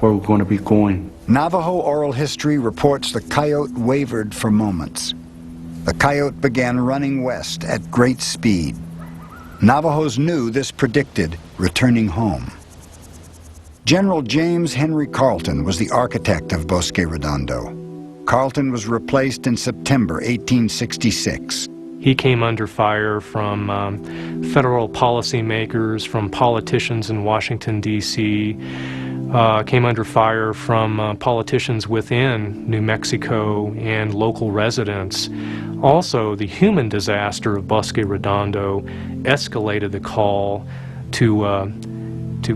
where we're going to be going. Navajo oral history reports the coyote wavered for moments. The coyote began running west at great speed. Navajos knew this predicted returning home. General James Henry Carleton was the architect of Bosque Redondo. Carleton was replaced in September 1866. He came under fire from federal policymakers, from politicians in Washington, D.C., came under fire from politicians within New Mexico and local residents. Also, the human disaster of Bosque Redondo escalated the call to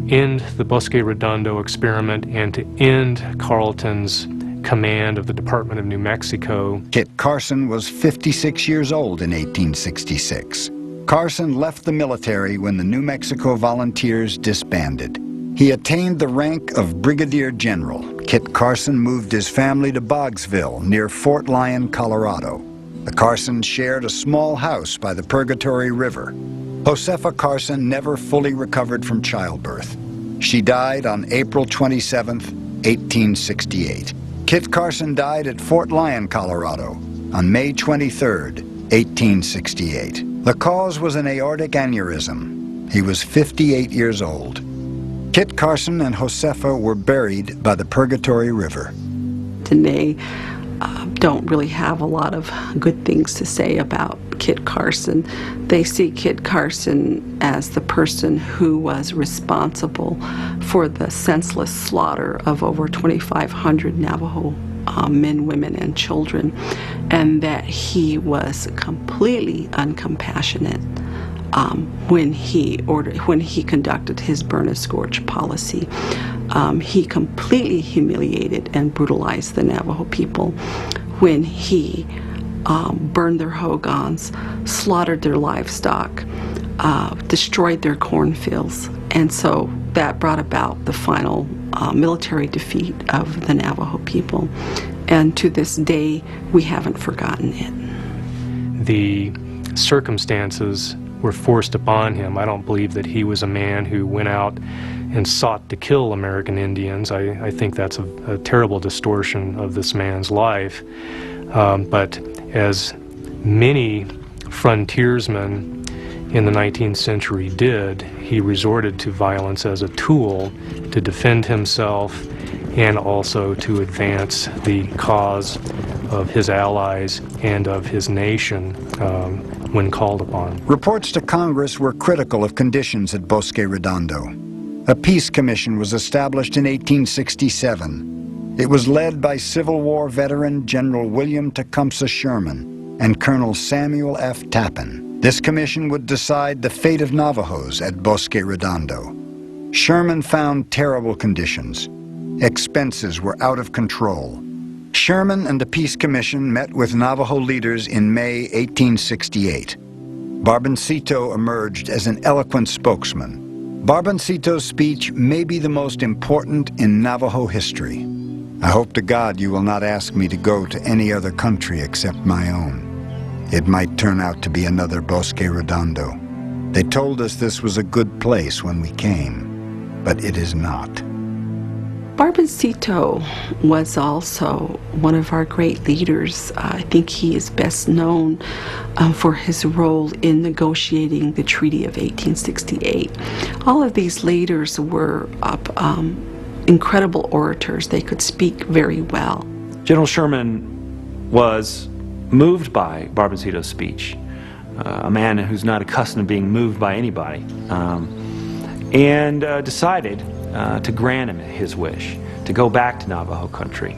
end the Bosque Redondo experiment and to end Carleton's command of the Department of New Mexico. Kit Carson was 56 years old in 1866. Carson left the military when the New Mexico Volunteers disbanded. He attained the rank of Brigadier General. Kit Carson moved his family to Boggsville, near Fort Lyon, Colorado. The Carsons shared a small house by the Purgatory River. Josefa Carson never fully recovered from childbirth. She died on April 27, 1868. Kit Carson died at Fort Lyon, Colorado, on May 23, 1868. The cause was an aortic aneurysm. He was 58 years old. Kit Carson and Josefa were buried by the Purgatory River. Today, don't really have a lot of good things to say about Kit Carson. They see Kit Carson as the person who was responsible for the senseless slaughter of over 2,500 Navajo men, women, and children, and that he was completely uncompassionate when he conducted his burn and scourge policy. He completely humiliated and brutalized the Navajo people when he burned their hogans, slaughtered their livestock, destroyed their cornfields, and so that brought about the final military defeat of the Navajo people. And to this day, we haven't forgotten it. The circumstances were forced upon him. I don't believe that he was a man who went out and sought to kill American Indians. I think that's a terrible distortion of this man's life. But as many frontiersmen in the 19th century did, he resorted to violence as a tool to defend himself and also to advance the cause of his allies and of his nation when called upon. Reports to Congress were critical of conditions at Bosque Redondo. A peace commission was established in 1867. It was led by Civil War veteran General William Tecumseh Sherman and Colonel Samuel F. Tappan. This commission would decide the fate of Navajos at Bosque Redondo. Sherman found terrible conditions. Expenses were out of control. Sherman and the Peace Commission met with Navajo leaders in May 1868. Barboncito emerged as an eloquent spokesman. Barboncito's speech may be the most important in Navajo history. I hope to God you will not ask me to go to any other country except my own. It might turn out to be another Bosque Redondo. They told us this was a good place when we came, but it is not. Barboncito was also one of our great leaders. I think he is best known for his role in negotiating the Treaty of 1868. All of these leaders were incredible orators. They could speak very well. General Sherman was moved by Barboncito's speech, a man who's not accustomed to being moved by anybody, and decided to grant him his wish, to go back to Navajo country.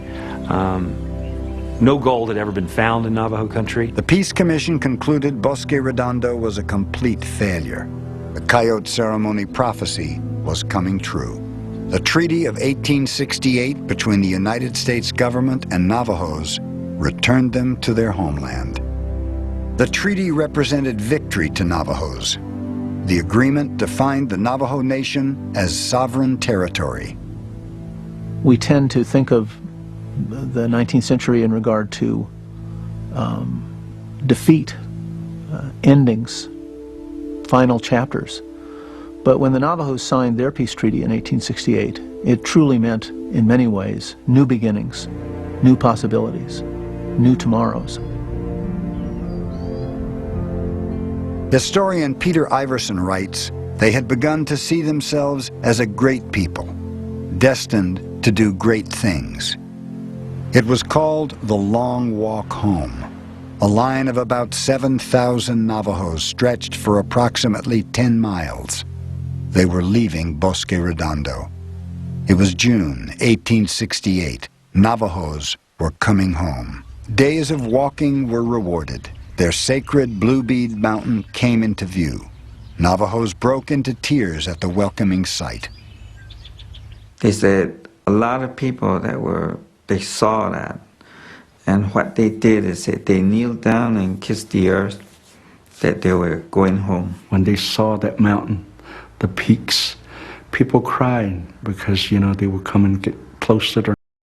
No gold had ever been found in Navajo country. The Peace Commission concluded Bosque Redondo was a complete failure. The Coyote Ceremony prophecy was coming true. The Treaty of 1868 between the United States government and Navajos returned them to their homeland. The treaty represented victory to Navajos. The agreement defined the Navajo Nation as sovereign territory. We tend to think of the 19th century in regard to defeat, endings, final chapters. But when the Navajos signed their peace treaty in 1868, it truly meant in many ways, new beginnings, new possibilities, new tomorrows. Historian Peter Iverson writes, they had begun to see themselves as a great people, destined to do great things. It was called the Long Walk Home, a line of about 7,000 Navajos stretched for approximately 10 miles. They were leaving Bosque Redondo. It was June 1868. Navajos were coming home. Days of walking were rewarded. Their sacred Blue Bead Mountain came into view. Navajos broke into tears at the welcoming sight. They said a lot of people they saw that, and what they did is that they kneeled down and kissed the earth, that they were going home. When they saw that mountain, the peaks, people cried because, they were coming close to their